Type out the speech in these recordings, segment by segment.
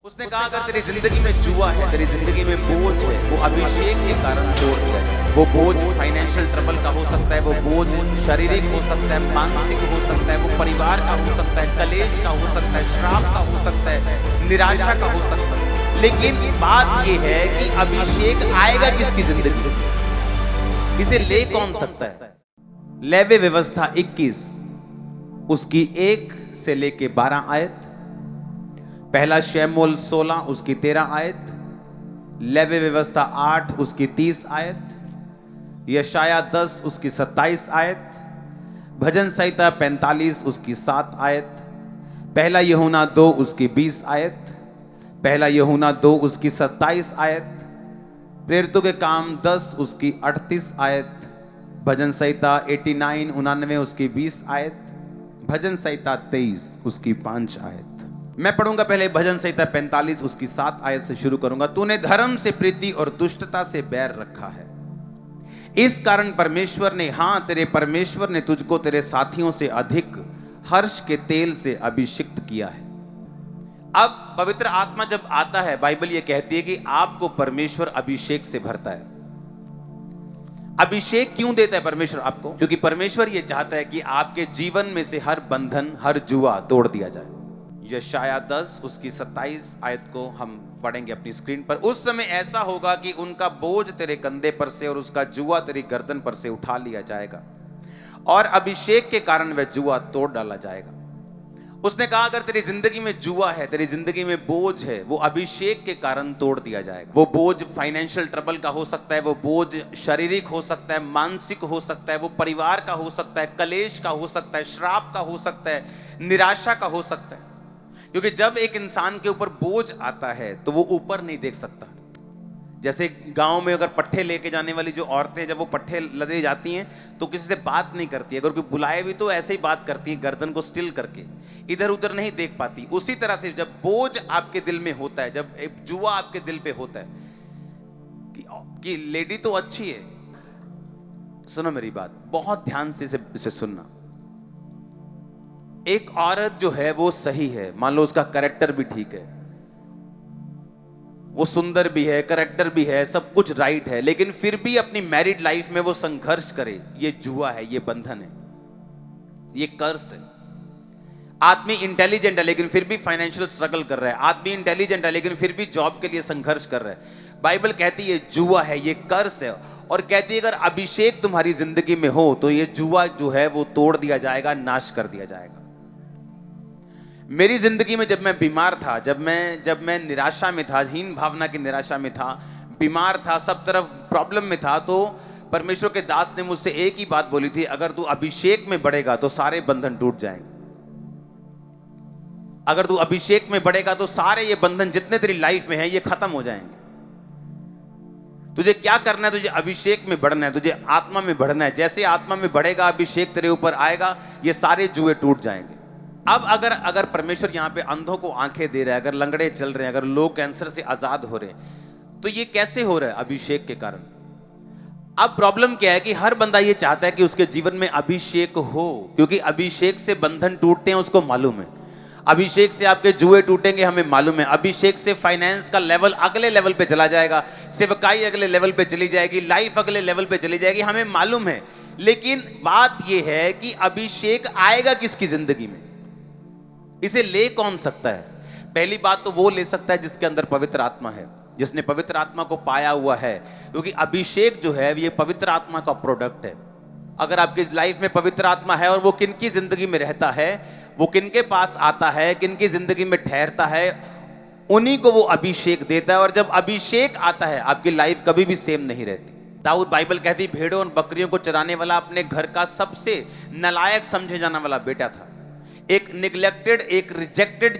उसने कहा अगर तेरी जिंदगी में जुआ है, तेरी जिंदगी में बोझ है, वो अभिषेक के कारण तोड़ दिया जाए। वो बोझ फाइनेंशियल ट्रबल का हो सकता है, वो बोझ शारीरिक हो सकता है, मानसिक हो सकता है, वो परिवार का हो सकता है, कलेश का हो सकता है, श्राप का हो सकता है, निराशा का हो सकता है। लेकिन बात ये है कि अभिषेक आएगा किसकी जिंदगी में, इसे ले कौन सकता है। लेवे व्यवस्था 21 उसकी 1 से लेके 12 आयत, पहला शमूएल 16 उसकी 13 आयत, लेवी व्यवस्था 8 उसकी 30 आयत, यशाया 10 उसकी 27 आयत, भजन संहिता 45 उसकी 7 आयत, पहला यूहन्ना 2 उसकी 20 आयत, पहला यूहन्ना 2 उसकी 27 आयत, प्रेरितों के काम 10 उसकी 38 आयत, भजन संहिता 89 99 उसकी 20 आयत, भजन संहिता 23 उसकी 5 आयत। मैं पढ़ूंगा पहले भजन संहिता 45 उसकी 7 आयत से शुरू करूंगा। तूने धर्म से प्रीति और दुष्टता से बैर रखा है, इस कारण परमेश्वर ने, हाँ तेरे परमेश्वर ने तुझको तेरे साथियों से अधिक हर्ष के तेल से अभिषिक्त किया है। अब पवित्र आत्मा जब आता है, बाइबल ये कहती है कि आपको परमेश्वर अभिषेक से भरता है। अभिषेक क्यों देता है परमेश्वर आपको? क्योंकि परमेश्वर ये चाहता है कि आपके जीवन में से हर बंधन, हर जुआ तोड़ दिया जाए। यशाया 10 उसकी 27 आयत को हम पढ़ेंगे अपनी स्क्रीन पर। उस समय ऐसा होगा कि उनका बोझ तेरे कंधे पर से और उसका जुआ तेरी गर्दन पर से उठा लिया जाएगा और अभिषेक के कारण वह जुआ तोड़ डाला जाएगा। उसने कहा अगर तेरी जिंदगी में जुआ है, तेरी जिंदगी में बोझ है, वो अभिषेक के कारण तोड़ दिया जाएगा। वो बोझ फाइनेंशियल ट्रबल का हो सकता है, वो बोझ शारीरिक हो सकता है, मानसिक हो सकता है, वो परिवार का हो सकता है, कलेश का हो सकता है, श्राप का हो सकता है, निराशा का हो सकता है। क्योंकि जब एक इंसान के ऊपर बोझ आता है तो वो ऊपर नहीं देख सकता। जैसे गांव में अगर पट्ठे लेके जाने वाली जो औरतें, जब वो पट्ठे लदे जाती हैं तो किसी से बात नहीं करती, अगर कोई बुलाए भी तो ऐसे ही बात करती है, गर्दन को स्टिल करके, इधर उधर नहीं देख पाती। उसी तरह से जब बोझ आपके दिल में होता है, जब एक जुआ आपके दिल पे होता है कि लेडी तो अच्छी है, सुनो मेरी बात, बहुत ध्यान से इसे सुनना। एक औरत जो है वो सही है, मान लो उसका कैरेक्टर भी ठीक है, वो सुंदर भी है, कैरेक्टर भी है, सब कुछ राइट है, लेकिन फिर भी अपनी मैरिड लाइफ में वो संघर्ष करे, ये जुआ है, ये बंधन है, ये कर्स है। आदमी इंटेलिजेंट है लेकिन फिर भी फाइनेंशियल स्ट्रगल कर रहा है, आदमी इंटेलिजेंट है लेकिन फिर भी जॉब के लिए संघर्ष कर रहा है। बाइबल कहती है ये जुआ है, ये कर्स है, और कहती है अगर अभिषेक तुम्हारी जिंदगी में हो तो ये जुआ जो है वो तोड़ दिया जाएगा, नाश कर दिया जाएगा। मेरी जिंदगी में जब मैं बीमार था, जब मैं निराशा में था, हीन भावना की निराशा में था, बीमार था, सब तरफ प्रॉब्लम में था, तो परमेश्वर के दास ने मुझसे एक ही बात बोली थी, अगर तू अभिषेक में बढ़ेगा तो सारे बंधन टूट जाएंगे। अगर तू अभिषेक में बढ़ेगा तो सारे ये बंधन जितने तेरी लाइफ में है ये खत्म हो जाएंगे। तुझे क्या करना है? तुझे अभिषेक में बढ़ना है, तुझे आत्मा में बढ़ना है। जैसे आत्मा में बढ़ेगा, अभिषेक तेरे ऊपर आएगा, ये सारे जुए टूट जाएंगे। अब अगर परमेश्वर यहाँ पे अंधों को आंखें दे रहा है, अगर लंगड़े चल रहे हैं, अगर लोग कैंसर से आजाद हो रहे हैं, तो ये कैसे हो रहा है? अभिषेक के कारण। अब प्रॉब्लम क्या है कि हर बंदा ये चाहता है कि उसके जीवन में अभिषेक हो, क्योंकि अभिषेक से बंधन टूटते हैं, उसको मालूम है। अभिषेक से आपके जुए टूटेंगे, हमें मालूम है। अभिषेक से फाइनेंस का लेवल अगले लेवल पे चला जाएगा, सेवकाई अगले लेवल पे चली जाएगी, लाइफ अगले लेवल पे चली जाएगी, हमें मालूम है। लेकिन बात यह है कि अभिषेक आएगा किसकी जिंदगी में, इसे ले कौन सकता है? पहली बात तो वो ले सकता है जिसके अंदर पवित्र आत्मा है, जिसने पवित्र आत्मा को पाया हुआ है, क्योंकि अभिषेक जो है ये पवित्र आत्मा का प्रोडक्ट है। अगर आपकी लाइफ में पवित्र आत्मा है और वो किनकी जिंदगी में रहता है, वो किनके पास आता है, किनकी जिंदगी में ठहरता है, उन्हीं को वो अभिषेक देता है। और जब अभिषेक आता है आपकी लाइफ कभी भी सेम नहीं रहती। दाऊद, बाइबल कहती है, भेड़ों और बकरियों को चराने वाला अपने घर का सबसे नालायक समझे जाने वाला बेटा था, एक निग्लेक्टेड, एक रिजेक्टेड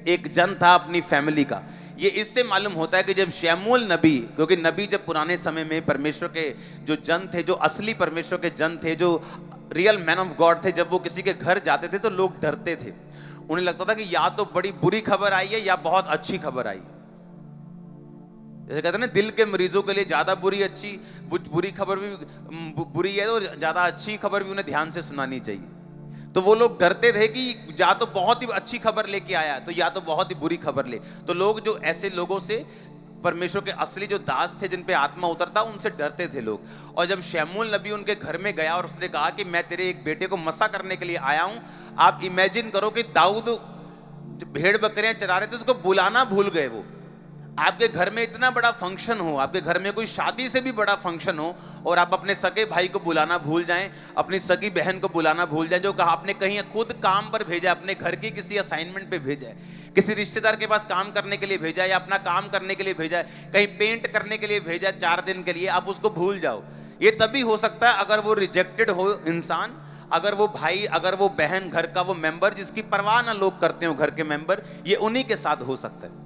एक जन था अपनी फैमिली का। ये इससे मालूम होता है कि जब शमूएल नबी, क्योंकि नबी जब पुराने समय में परमेश्वर के जो जन थे, जो असली परमेश्वर के जन थे, जो रियल मैन ऑफ गॉड थे, जब वो किसी के घर जाते थे तो लोग डरते थे। उन्हें लगता था कि या तो बड़ी बुरी खबर आई है या बहुत अच्छी खबर आई। जैसे कहते हैं ना, दिल के मरीजों के लिए ज्यादा बुरी खबर भी बुरी है और ज्यादा अच्छी खबर भी उन्हें ध्यान से सुनानी चाहिए। तो वो लोग डरते थे कि या तो बहुत ही अच्छी खबर लेके आया तो या तो बहुत ही बुरी खबर ले। तो लोग जो ऐसे लोगों से, परमेश्वर के असली जो दास थे जिन पे आत्मा उतरता, उनसे डरते थे लोग। और जब शमूएल नबी उनके घर में गया और उसने कहा कि मैं तेरे एक बेटे को मसा करने के लिए आया हूं, आप इमेजिन करो कि दाऊद भेड़ बकरियां चरा रहे थे, उसको बुलाना भूल गए। वो आपके घर में इतना बड़ा फंक्शन हो, आपके घर में कोई शादी से भी बड़ा फंक्शन हो और आप अपने सगे भाई को बुलाना भूल जाएं, अपनी सगी बहन को बुलाना भूल जाएं, जो कहा आपने कहीं खुद काम पर भेजा, अपने घर की किसी असाइनमेंट पे भेजा है, किसी रिश्तेदार के पास काम करने के लिए भेजा है, या अपना काम करने के लिए भेजा है, कहीं पेंट करने के लिए भेजा है 4 दिन के लिए, आप उसको भूल जाओ। ये तभी हो सकता है अगर वो रिजेक्टेड हो इंसान, अगर वो भाई, अगर वो बहन, घर का वो मेंबर जिसकी परवाह ना लोग करते हो, घर के मेंबर, ये उन्हीं के साथ हो सकता है।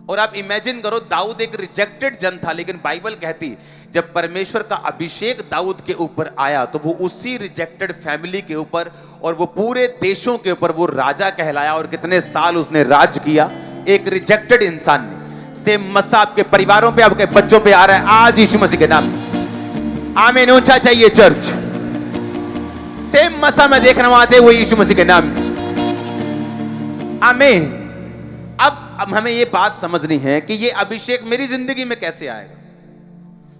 और आप इमेजिन करो, दाऊद एक रिजेक्टेड जन था, लेकिन बाइबल कहती जब परमेश्वर का अभिषेक दाऊद के ऊपर आया तो वो उसी रिजेक्टेड फैमिली के ऊपर और वो पूरे देशों के ऊपर वो राजा कहलाया। और कितने साल उसने राज किया एक रिजेक्टेड इंसान ने। सेम मसा आपके परिवारों पे, आपके बच्चों पे आ रहा है आज यीशु मसीह के नाम में। आमीन ऊंचा चाहिए चर्च। सेम मसा मैं देख रहा हूं आते हुए यीशु मसीह के नाम में। आमीन। अब हमें ये बात समझनी है कि ये अभिषेक मेरी जिंदगी में कैसे आएगा।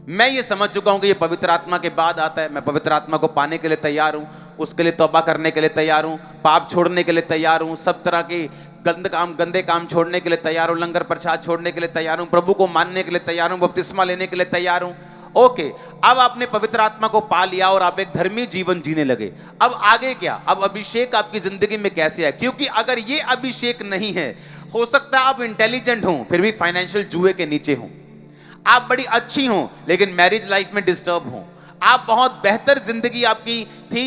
मैं ये समझ चुका हूं कि ये पवित्र आत्मा के बाद आता है। मैं पवित्र आत्मा को पाने के लिए तैयार हूं, उसके लिए तौबा करने के लिए तैयार हूं, पाप छोड़ने के लिए तैयार हूं, सब तरह के गंदे काम छोड़ने के लिए तैयार हूं, लंगर प्रसाद छोड़ने के लिए तैयार हूं, प्रभु को मानने के लिए तैयार हूं, बपतिस्मा लेने के लिए तैयार हूं। ओके, अब आपने पवित्र आत्मा को पा लिया और आप एक धर्मी जीवन जीने लगे। अब आगे क्या? अब अभिषेक आपकी जिंदगी में कैसे है? क्योंकि अगर ये अभिषेक नहीं है, हो सकता है आप इंटेलिजेंट हो फिर भी फाइनेंशियल जुए के नीचे हो, आप बड़ी अच्छी हो लेकिन मैरिज लाइफ में डिस्टर्ब हो, आप बहुत बेहतर जिंदगी आपकी थी,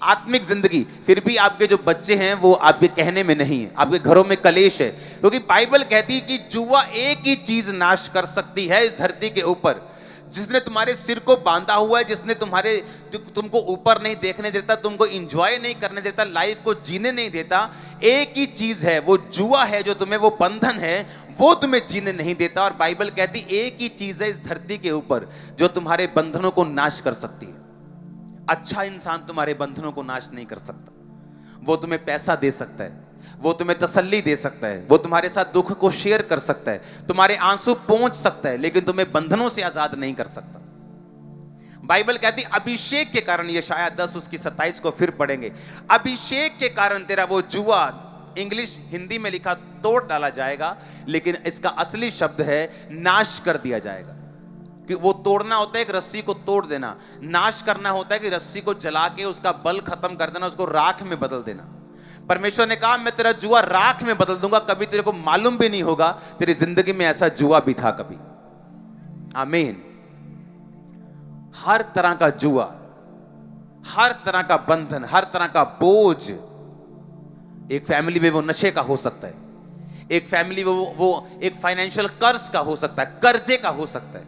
आत्मिक जिंदगी, फिर भी आपके जो बच्चे हैं वो आपके कहने में नहीं है, आपके घरों में कलेश है। क्योंकि बाइबल कहती है कि जुआ एक ही चीज नाश कर सकती है इस धरती के ऊपर, जिसने तुम्हारे सिर को बांधा हुआ है, जिसने तुमको ऊपर नहीं देखने देता, तुमको एंजॉय नहीं करने देता, लाइफ को जीने नहीं देता। एक ही चीज है, वो जुआ है, जो तुम्हें वो बंधन है वो तुम्हें जीने नहीं देता। और बाइबल कहती एक ही चीज है इस धरती के ऊपर जो तुम्हारे बंधनों को नाश कर सकती है। अच्छा इंसान तुम्हारे बंधनों को नाश नहीं कर सकता। वो तुम्हें पैसा दे सकता है, वो तुम्हें तसल्ली दे सकता है, वो तुम्हारे साथ दुख को शेयर कर सकता है, तुम्हारे आंसू पहुंच सकता है, लेकिन तुम्हें बंधनों से आजाद नहीं कर सकता। बाइबल कहती अभिषेक के कारण, ये शायद 10 उसकी 27 को फिर पढ़ेंगे, अभिषेक के कारण तेरा वो जुआ, इंग्लिश हिंदी में लिखा तोड़ डाला जाएगा, लेकिन इसका असली शब्द है नाश कर दिया जाएगा। कि वो तोड़ना होता है एक रस्सी को तोड़ देना, नाश करना होता है कि रस्सी को जला के उसका बल खत्म कर देना, उसको राख में बदल देना। परमेश्वर ने कहा मैं तेरा जुआ राख में बदल दूंगा, कभी तेरे को मालूम भी नहीं होगा तेरी जिंदगी में ऐसा जुआ भी था कभी। आमीन। हर तरह का जुआ, हर तरह का बंधन, हर तरह का बोझ एक फैमिली में वो नशे का हो सकता है, एक फैमिली वो एक फाइनेंशियल कर्ज का हो सकता है, कर्जे का हो सकता है।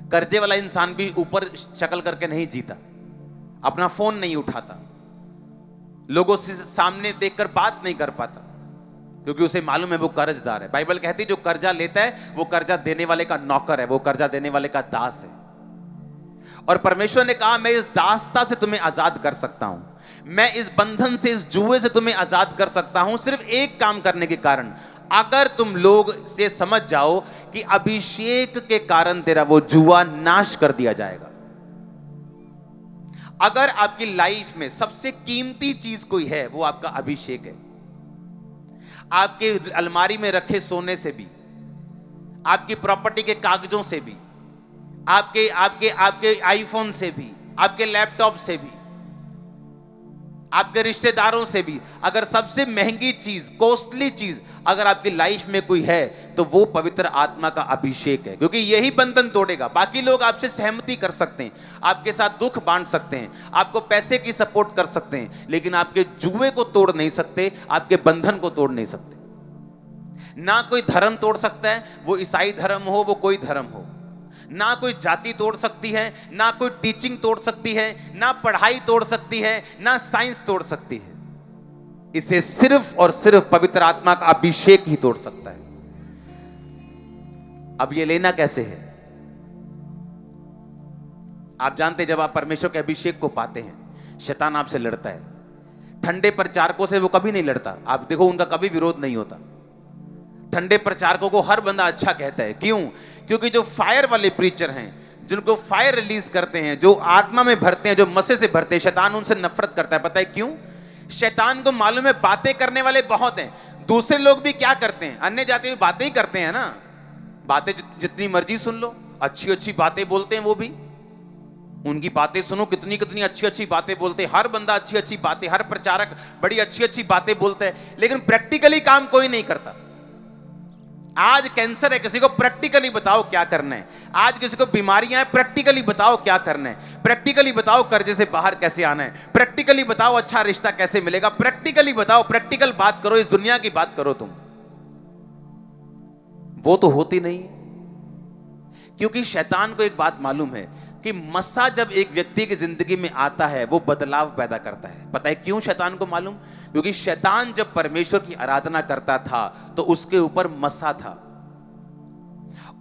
कर्जे वाला इंसान भी ऊपर शक्ल करके नहीं जीता, अपना फोन नहीं उठाता, लोगों से सामने देखकर बात नहीं कर पाता, क्योंकि उसे मालूम है वो कर्जदार है। बाइबल कहती है जो कर्जा लेता है वो कर्जा देने वाले का नौकर है, वो कर्जा देने वाले का दास है। और परमेश्वर ने कहा मैं इस दासता से तुम्हें आजाद कर सकता हूं, मैं इस बंधन से, इस जुए से तुम्हें आजाद कर सकता हूं, सिर्फ एक काम करने के कारण। अगर तुम लोग से समझ जाओ कि अभिषेक के कारण तेरा वो जुआ नाश कर दिया जाएगा। अगर आपकी लाइफ में सबसे कीमती चीज कोई है वो आपका अभिषेक है। आपके अलमारी में रखे सोने से भी, आपकी प्रॉपर्टी के कागजों से भी, आपके आपके आपके आईफोन से भी, आपके लैपटॉप से भी, आपके रिश्तेदारों से भी, अगर सबसे महंगी चीज, कॉस्टली चीज अगर आपकी लाइफ में कोई है तो वो पवित्र आत्मा का अभिषेक है, क्योंकि यही बंधन तोड़ेगा। बाकी लोग आपसे सहमति कर सकते हैं, आपके साथ दुख बांट सकते हैं, आपको पैसे की सपोर्ट कर सकते हैं, लेकिन आपके जुए को तोड़ नहीं सकते, आपके बंधन को तोड़ नहीं सकते। ना कोई धर्म तोड़ सकता है, वो ईसाई धर्म हो, वो कोई धर्म हो। ना कोई जाति तोड़ सकती है, ना कोई टीचिंग तोड़ सकती है, ना पढ़ाई तोड़ सकती है, ना साइंस तोड़ सकती है। इसे सिर्फ और सिर्फ पवित्र आत्मा का अभिषेक ही तोड़ सकता है। अब ये लेना कैसे है? आप जानते हैं जब आप परमेश्वर के अभिषेक को पाते हैं, शैतान आपसे लड़ता है, ठंडे प्रचारकों से वो कभी नहीं लड़ता। आप देखो, उनका कभी विरोध नहीं होता। ठंडे प्रचारकों को हर बंदा अच्छा कहता है। क्यों? क्योंकि जो फायर वाले प्रीचर हैं, जिनको फायर रिलीज करते हैं, जो आत्मा में भरते हैं, जो मसे से भरते हैं, शैतान उनसे नफरत करता है। पता है क्यों? शैतान को मालूम है बातें करने वाले बहुत हैं। दूसरे लोग भी क्या करते हैं? अन्य जाति में बातें ही करते हैं ना। बातें जितनी मर्जी सुन लो, अच्छी अच्छी बातें बोलते हैं वो भी। उनकी बातें सुनो, कितनी कितनी अच्छी अच्छी बातें बोलते हैं। हर बंदा अच्छी अच्छी बातें, हर प्रचारक बड़ी अच्छी अच्छी बातें बोलते हैं, लेकिन प्रैक्टिकली काम कोई नहीं करता। आज कैंसर है, किसी को प्रैक्टिकली बताओ क्या करना है। आज किसी को बीमारियां हैं, प्रैक्टिकली बताओ क्या करना है। प्रैक्टिकली बताओ कर्जे से बाहर कैसे आना है। प्रैक्टिकली बताओ अच्छा रिश्ता कैसे मिलेगा। प्रैक्टिकली बताओ, प्रैक्टिकल बात करो, इस दुनिया की बात करो तुम। वो तो होती नहीं है, क्योंकि शैतान को एक बात मालूम है कि मस्सा जब एक व्यक्ति की जिंदगी में आता है वो बदलाव पैदा करता है। पता है क्यों शैतान को मालूम? क्योंकि शैतान जब परमेश्वर की आराधना करता था तो उसके ऊपर मस्सा था,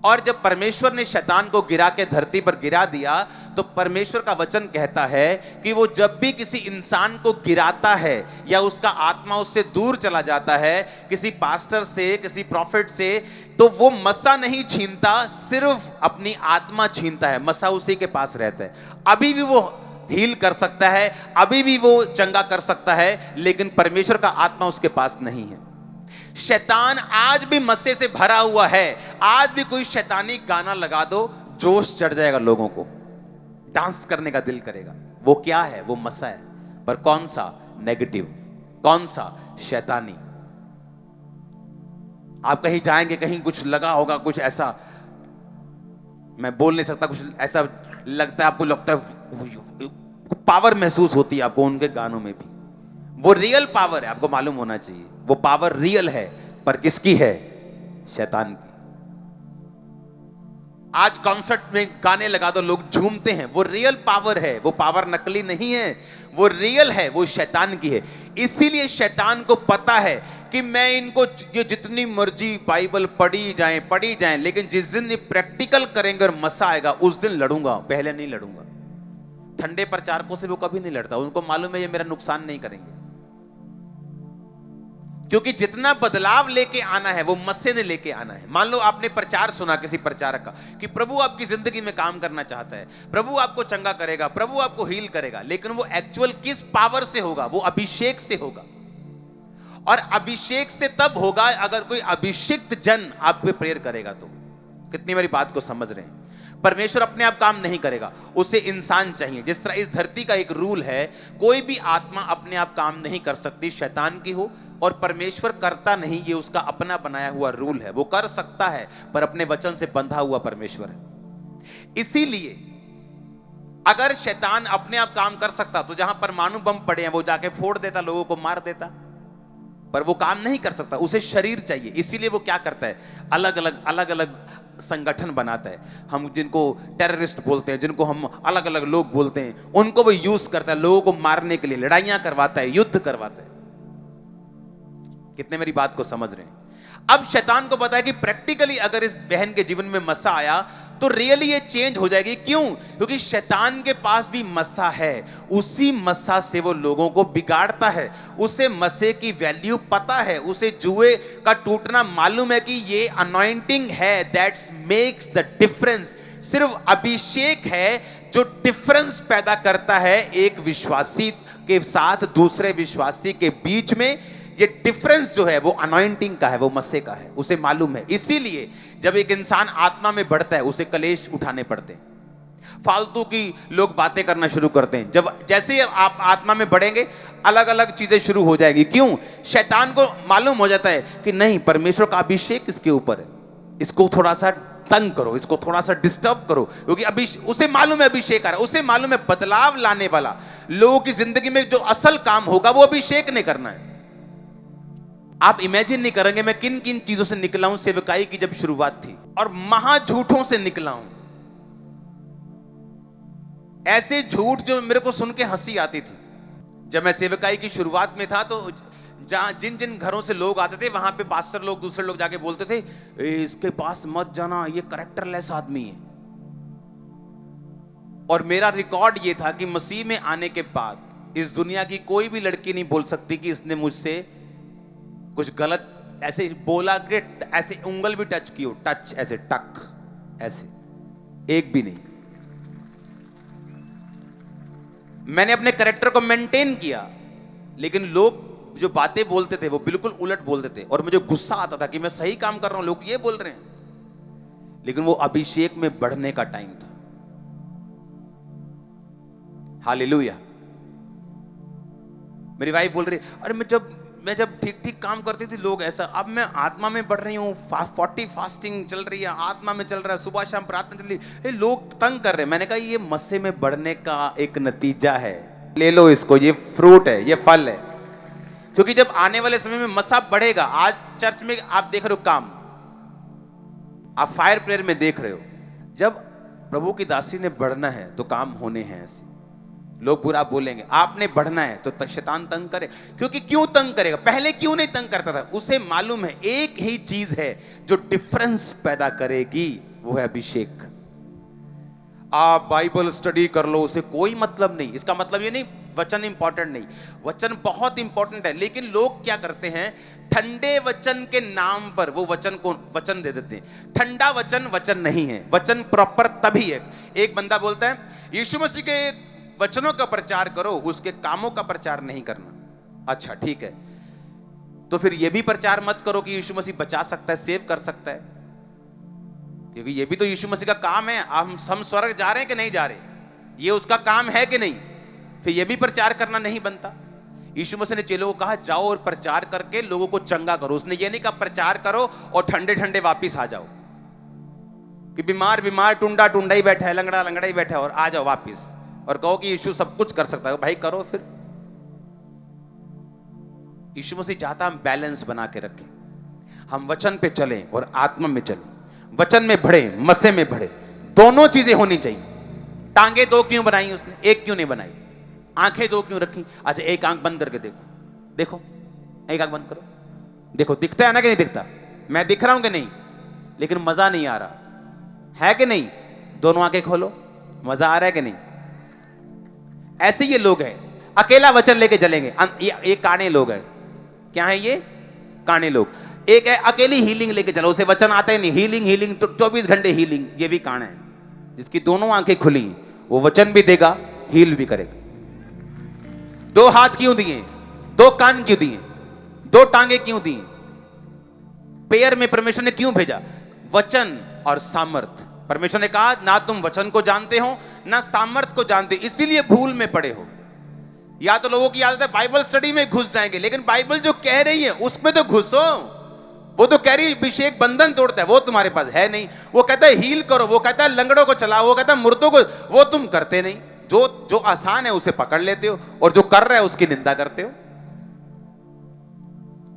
और जब परमेश्वर ने शैतान को गिरा के धरती पर गिरा दिया तो परमेश्वर का वचन कहता है कि वो जब भी किसी इंसान को गिराता है या उसका आत्मा उससे दूर चला जाता है, किसी पास्टर से, किसी प्रॉफिट से, तो वो मस्सा नहीं छीनता, सिर्फ अपनी आत्मा छीनता है। मस्सा उसी के पास रहता है। अभी भी वो हील कर सकता है, अभी भी वो चंगा कर सकता है, लेकिन परमेश्वर का आत्मा उसके पास नहीं है। शैतान आज भी मस्से से भरा हुआ है। आज भी कोई शैतानी गाना लगा दो, जोश चढ़ जाएगा, लोगों को डांस करने का दिल करेगा। वो क्या है? वो मस्सा है, पर कौन सा? नेगेटिव। कौन सा? शैतानी। आप कहीं जाएंगे, कहीं कुछ लगा होगा, कुछ ऐसा, मैं बोल नहीं सकता, कुछ ऐसा लगता है, आपको लगता है पावर महसूस होती है आपको उनके गानों में भी। वो रियल पावर है, आपको मालूम होना चाहिए। वो पावर रियल है, पर किसकी है? शैतान की। आज कॉन्सर्ट में गाने लगा दो, लोग झूमते हैं, वो रियल पावर है। वो पावर नकली नहीं है, वो रियल है, वो शैतान की है। इसीलिए शैतान को पता है कि मैं इनको ये जितनी मर्जी बाइबल पढ़ी जाए, लेकिन जिस दिन ये प्रैक्टिकल करेंगे और मसा आएगा, उस दिन लड़ूंगा, पहले नहीं लड़ूंगा। ठंडे प्रचारकों से वो कभी नहीं लड़ता। उनको मालूम है ये मेरा नुकसान नहीं करेंगे, क्योंकि जितना बदलाव लेके आना है वो मस्से ने लेके आना है। मान लो आपने प्रचार सुना किसी प्रचारक का कि प्रभु आपकी जिंदगी में काम करना चाहता है, प्रभु आपको चंगा करेगा, प्रभु आपको हील करेगा, लेकिन वो एक्चुअल किस पावर से होगा? वो अभिषेक से होगा। और अभिषेक से तब होगा अगर कोई अभिषिक्त जन आप पे प्रेयर करेगा। तो कितनी मेरी बात को समझ रहे हैं? परमेश्वर अपने आप काम नहीं करेगा, उसे इंसान चाहिए। जिस तरह इस धरती का एक रूल है, कोई भी आत्मा अपने आप काम नहीं कर सकती, शैतान की हो और परमेश्वर करता नहीं, ये उसका अपना बनाया हुआ रूल है। वो कर सकता है पर अपने वचन से बंधा हुआ परमेश्वर है। इसीलिए अगर शैतान अपने आप काम कर सकता तो जहां परमाणु बम पड़े हैं वो जाके फोड़ देता, लोगों को मार देता, पर वो काम नहीं कर सकता, उसे शरीर चाहिए। इसीलिए वो क्या करता है? अलग अलग संगठन बनाता है। हम जिनको टेररिस्ट बोलते हैं, जिनको हम अलग अलग लोग बोलते हैं, उनको वो यूज करता है लोगों को मारने के लिए, लड़ाइयां करवाता है, युद्ध करवाता है। कितने मेरी बात को समझ रहे हैं? अब शैतान को पता है कि प्रैक्टिकली अगर इस बहन के जीवन में मस्सा आया तो रियली ये चेंज हो जाएगी। क्यों? क्योंकि शैतान के पास भी मस्सा है, उसी मस्सा से वो लोगों को बिगाड़ता है। उसे मस्से की वैल्यू पता है, उसे जुए का टूटना मालूम है कि ये अनॉइंटिंग है, दैट्स मेक्स द डिफरेंस। सिर्फ अभिषेक है जो डिफरेंस पैदा करता है एक विश्वासी के साथ दूसरे विश्वासी के बीच में। ये डिफरेंस जो है वो अनॉइंटिंग का है, वो मस्से का है, उसे मालूम है। इसीलिए जब एक इंसान आत्मा में बढ़ता है उसे कलेश उठाने पड़ते हैं, फालतू की लोग बातें करना शुरू करते हैं। जब जैसे आप आत्मा में बढ़ेंगे अलग अलग चीजें शुरू हो जाएगी। क्यों? शैतान को मालूम हो जाता है कि नहीं, परमेश्वर का अभिषेक इसके ऊपर है, इसको थोड़ा सा तंग करो, इसको थोड़ा सा डिस्टर्ब करो, क्योंकि उसे मालूम है अभिषेक आ रहा है, उसे मालूम है बदलाव लाने वाला लोगों की जिंदगी में जो असल काम होगा वो अभिषेक ने करना है। आप इमेजिन नहीं करेंगे मैं किन किन चीजों से निकला हूं सेवकाई की जब शुरुआत थी, और महा झूठों से निकला हूं। ऐसे झूठ जो मेरे को सुन के हंसी आती थी। जब मैं सेवकाई की शुरुआत में था तो जहां जिन जिन घरों से लोग आते थे वहां पे पास्टर लोग, दूसरे लोग जाके बोलते थे इसके पास मत जाना, ये कैरेक्टरलेस आदमी है। और मेरा रिकॉर्ड ये था कि मसीह में आने के बाद इस दुनिया की कोई भी लड़की नहीं बोल सकती कि इसने मुझसे कुछ गलत ऐसे बोला कि ऐसे उंगल भी टच की हो, टच ऐसे टक ऐसे, एक भी नहीं। मैंने अपने कैरेक्टर को मेंटेन किया, लेकिन लोग जो बातें बोलते थे वो बिल्कुल उलट बोलते थे और मुझे गुस्सा आता था कि मैं सही काम कर रहा हूं, लोग ये बोल रहे हैं। लेकिन वो अभिषेक में बढ़ने का टाइम था। हालेलुया। मेरी वाइफ बोल रही, अरे मैं जब ठीक ठीक काम करती थी लोग ऐसा, अब मैं आत्मा में बढ़ रही हूँ, 40 फास्टिंग चल रही है, आत्मा में चल रहा है, सुबह शाम प्रार्थना चल रही है, लोग तंग कर रहे हैं। मैंने कहा ये मस्से में बढ़ने का एक नतीजा है, ले लो इसको, ये फ्रूट है, ये फल है। क्योंकि जब आने वाले समय में मस्सा बढ़ेगा, आज चर्च में आप देख रहे हो काम, आप फायर प्रेयर में देख रहे हो, जब प्रभु की दासी ने बढ़ना है तो काम होने हैं ऐसे। लोग बुरा बोलेंगे, आपने बढ़ना है तो शैतान तंग करे, क्योंकि क्यों तंग करेगा, पहले क्यों नहीं तंग करता था, उसे मालूम है एक ही चीज है जो डिफरेंस पैदा करेगी, वो है अभिषेक। आप बाइबल स्टडी कर लो, उसे कोई मतलब नहीं। इसका मतलब ये नहीं वचन इंपॉर्टेंट नहीं, वचन बहुत इंपॉर्टेंट है, लेकिन लोग क्या करते हैं, ठंडे वचन के नाम पर वो वचन को वचन दे देते हैं। ठंडा वचन वचन नहीं है, वचन प्रॉपर तभी है। एक बंदा बोलता है यीशु मसीह के वचनों का प्रचार करो, उसके कामों का प्रचार नहीं करना। अच्छा ठीक है, तो फिर यह भी प्रचार मत करो कि यीशु मसीह बचा सकता है, सेव कर सकता है, क्योंकि ये भी तो यीशु मसीह का काम है। हम स्वर्ग जा रहे हैं कि नहीं जा रहे, ये उसका काम है कि नहीं, फिर ये भी प्रचार करना नहीं बनता। यीशु मसीह ने चेलों को कहा जाओ और प्रचार करके लोगों को चंगा करो। उसने ये नहीं कहा प्रचार करो और ठंडे ठंडे वापिस आ जाओ, कि बीमार बीमार टुंडा टुंडा ही बैठा है, लंगड़ा लंगड़ा ही बैठा है, और आ जाओ वापिस और कहो कि यीशु सब कुछ कर सकता है। भाई करो फिर। यीशु मसीह चाहता हम बैलेंस बना के रखें, हम वचन पे चलें और आत्मा में चलें, वचन में बढ़े, मस्से में बढ़े, दोनों चीजें होनी चाहिए। टांगे दो क्यों बनाई उसने, एक क्यों नहीं बनाई? आंखें दो क्यों रखी? अच्छा एक आंख बंद करके देखो, देखो एक आंख बंद करो, देखो दिखता है ना कि नहीं दिखता? मैं दिख रहा हूं कि नहीं? लेकिन मजा नहीं आ रहा है कि नहीं? दोनों आंखें खोलो, मजा आ रहा है कि नहीं? ऐसे ये लोग हैं, अकेला वचन लेके चलेंगे। ये काने लोग हैं। क्या है ये? काने लोग। एक है अकेली हीलिंग लेके चलो, उसे वचन आता ही नहीं, हीलिंग हीलिंग तो 24 घंटे हीलिंग। ये भी काना है, जिसकी दोनों आंखें खुली, वो वचन भी देगा, हील भी करेगा। दो हाथ क्यों दिए? दो कान क्यों दिए? दो टांगे क्यों दी? पेयर में परमेश्वर ने क्यों भेजा? वचन और सामर्थ। परमेश्वर ने कहा ना तुम वचन को जानते हो ना सामर्थ को जानते, इसीलिए भूल में पड़े हो। या तो लोगों की आदत है बाइबल स्टडी में घुस जाएंगे, लेकिन बाइबल जो कह रही है उसमें तो घुसो। वो तो कह रही अभिषेक बंधन तोड़ता है, वो तुम्हारे पास है नहीं। वो कहता है हील करो, वो कहता है लंगड़ों को चलाओ, वो कहता है मुर्दों को, वो तुम करते नहीं। जो आसान है उसे पकड़ लेते हो, और जो कर रहा है उसकी निंदा करते हो।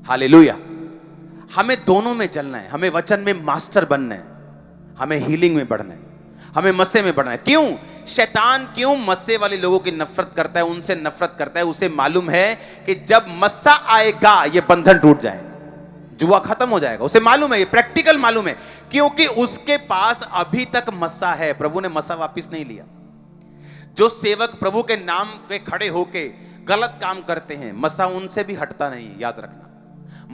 हालेलुया। हमें दोनों में चलना है, हमें वचन में मास्टर बनना है, हमें हीलिंग में बढ़ना है, हमें मस्से में बढ़ना है। क्यों? शैतान क्यों मस्से वाले लोगों की नफरत करता है, उनसे नफरत करता है? उसे मालूम है कि जब मस्सा आएगा ये बंधन टूट जाएगा, जुआ खत्म हो जाएगा। उसे मालूम है, ये प्रैक्टिकल मालूम है, क्योंकि उसके पास अभी तक मस्सा है। प्रभु ने मस्सा वापस नहीं लिया। जो सेवक प्रभु के नाम पे खड़े होके गलत काम करते हैं, मस्सा उनसे भी हटता नहीं है, याद रखना।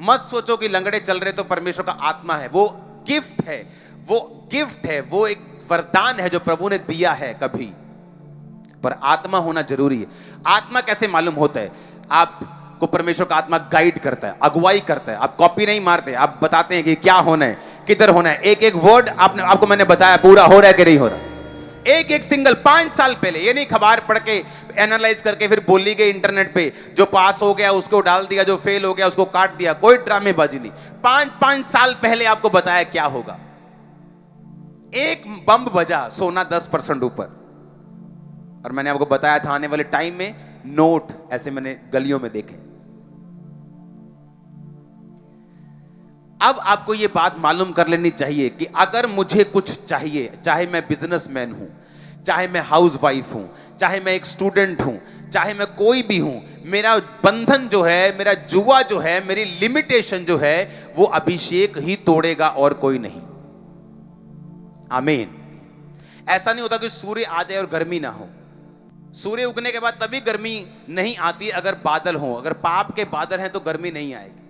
मत सोचो कि लंगड़े चल रहे तो परमेश्वर का आत्मा है, वो गिफ्ट है, वो गिफ्ट है, वो एक वरदान है जो प्रभु ने दिया है कभी, पर आत्मा होना जरूरी है। आत्मा कैसे मालूम होता है? आपको परमेश्वर का आत्मा गाइड करता है, अगुवाई करता है। आप कॉपी नहीं मारते, आप बताते हैं कि क्या होना है, किधर होना है। एक एक वर्ड आपको मैंने बताया, पूरा हो रहा है कि नहीं हो रहा। एक एक सिंगल 5 साल पहले, ये नहीं खबर पढ़ के एनालाइज करके फिर बोली गई इंटरनेट पे, जो पास हो गया उसको डाल दिया, जो फेल हो गया उसको काट दिया। कोई ड्रामेबाजी नहीं। 5 साल पहले आपको बताया क्या होगा। एक बम बजा, सोना 10% ऊपर, और मैंने आपको बताया था आने वाले टाइम में नोट ऐसे मैंने गलियों में देखे। अब आपको यह बात मालूम कर लेनी चाहिए कि अगर मुझे कुछ चाहिए, चाहे मैं बिजनेसमैन हूं, चाहे मैं हाउसवाइफ हूं, चाहे मैं एक स्टूडेंट हूं, चाहे मैं कोई भी हूं, मेरा बंधन जो है, मेरा जुआ जो है, मेरी लिमिटेशन जो है, वो अभिषेक ही तोड़ेगा और कोई नहीं। आमीन। ऐसा नहीं होता कि सूर्य आ जाए और गर्मी ना हो। सूर्य उगने के बाद तभी गर्मी नहीं आती अगर बादल हो, अगर पाप के बादल हैं तो गर्मी नहीं आएगी।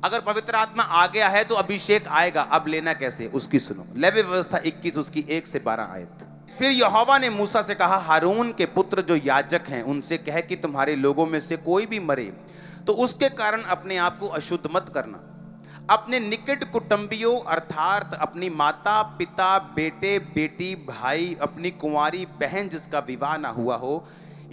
अगर पवित्र आत्मा आ गया है तो अभिषेक आएगा। अब लेना कैसे, उसकी सुनो। लेवी व्यवस्था 21 उसकी 1 से 12 आयत। फिर यहोवा ने मूसा से कहा, हारून के पुत्र जो याजक हैं उनसे कह कि तुम्हारे लोगों में से कोई भी मरे तो उसके कारण अपने आप को अशुद्ध मत करना। अपने निकट कुटुंबियों अर्थात अपनी माता पिता, बेटे बेटी, भाई, अपनी कुंवारी बहन जिसका विवाह ना हुआ हो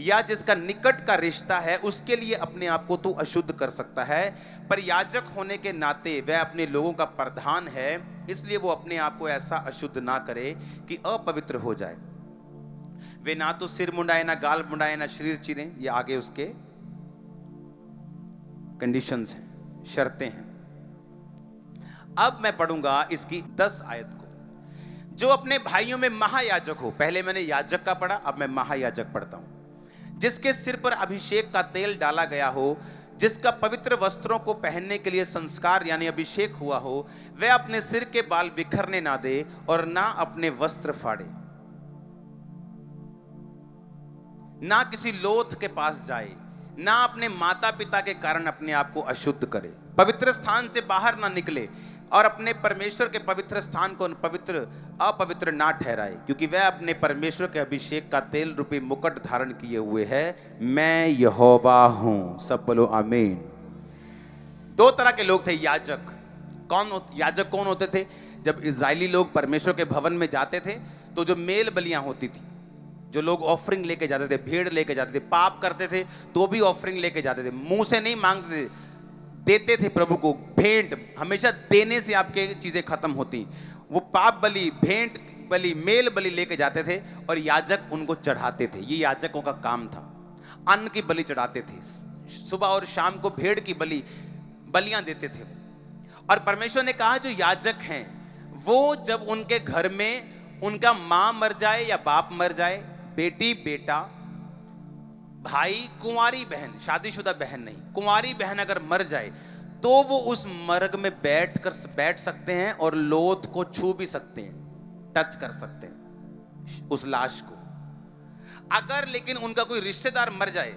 या जिसका निकट का रिश्ता है, उसके लिए अपने आप को तू अशुद्ध कर सकता है। पर याजक होने के नाते वह अपने लोगों का प्रधान है, इसलिए वो अपने आप को ऐसा अशुद्ध ना करे कि अपवित्र हो जाए। वे ना तो सिर मुंडाए, ना गाल मुंडाए, ना शरीर चीरें। ये आगे उसके कंडीशंस हैं, शर्तें हैं। अब मैं पढ़ूंगा इसकी 10 आयत को। जो अपने भाइयों में महायाजक हो, पहले मैंने याजक का पढ़ा, अब मैं महायाजक पढ़ता हूं। जिसके सिर पर अभिषेक का तेल डाला गया हो, जिसका पवित्र वस्त्रों को पहनने के लिए संस्कार यानी अभिषेक हुआ हो, वह अपने सिर के बाल बिखरने ना दे और ना अपने वस्त्र फाड़े, ना किसी लोथ के पास जाए, ना अपने माता पिता के कारण अपने आप को अशुद्ध करे, पवित्र स्थान से बाहर ना निकले और अपने परमेश्वर के पवित्र स्थान को अपवित्र ना ठहराए, क्योंकि वह अपने परमेश्वर के अभिषेक का तेल रूपी मुकुट धारण किए हुए है। मैं यहोवा हूं। सब बोलो आमीन। 2 तरह के लोग थे याजक। याजक कौन होते थे? जब इजरायली लोग परमेश्वर के भवन में जाते थे तो जो मेल बलियां होती थी, जो लोग ऑफरिंग लेके जाते थे, भेड़ लेके जाते थे, पाप करते थे तो भी ऑफरिंग लेके जाते थे, मुंह से नहीं मांगते थे, देते थे प्रभु को। भेंट हमेशा देने से आपके चीजें खत्म होती। वो पाप बलि, भेंट बलि, मेल बलि लेके जाते थे और याजक उनको चढ़ाते थे। ये याजकों का काम था। अन्न की बलि चढ़ाते थे, सुबह और शाम को भेड़ की बलियां देते थे। और परमेश्वर ने कहा जो याजक हैं वो जब उनके घर में उनका मां मर जाए या बाप मर जाए, बेटी बेटा, भाई, कुंवारी बहन, शादीशुदा बहन नहीं, कुंवारी बहन अगर मर जाए तो वो उस मर्ग में बैठ सकते हैं और लोथ को छू भी सकते हैं, टच कर सकते हैं उस लाश को। अगर लेकिन उनका कोई रिश्तेदार मर जाए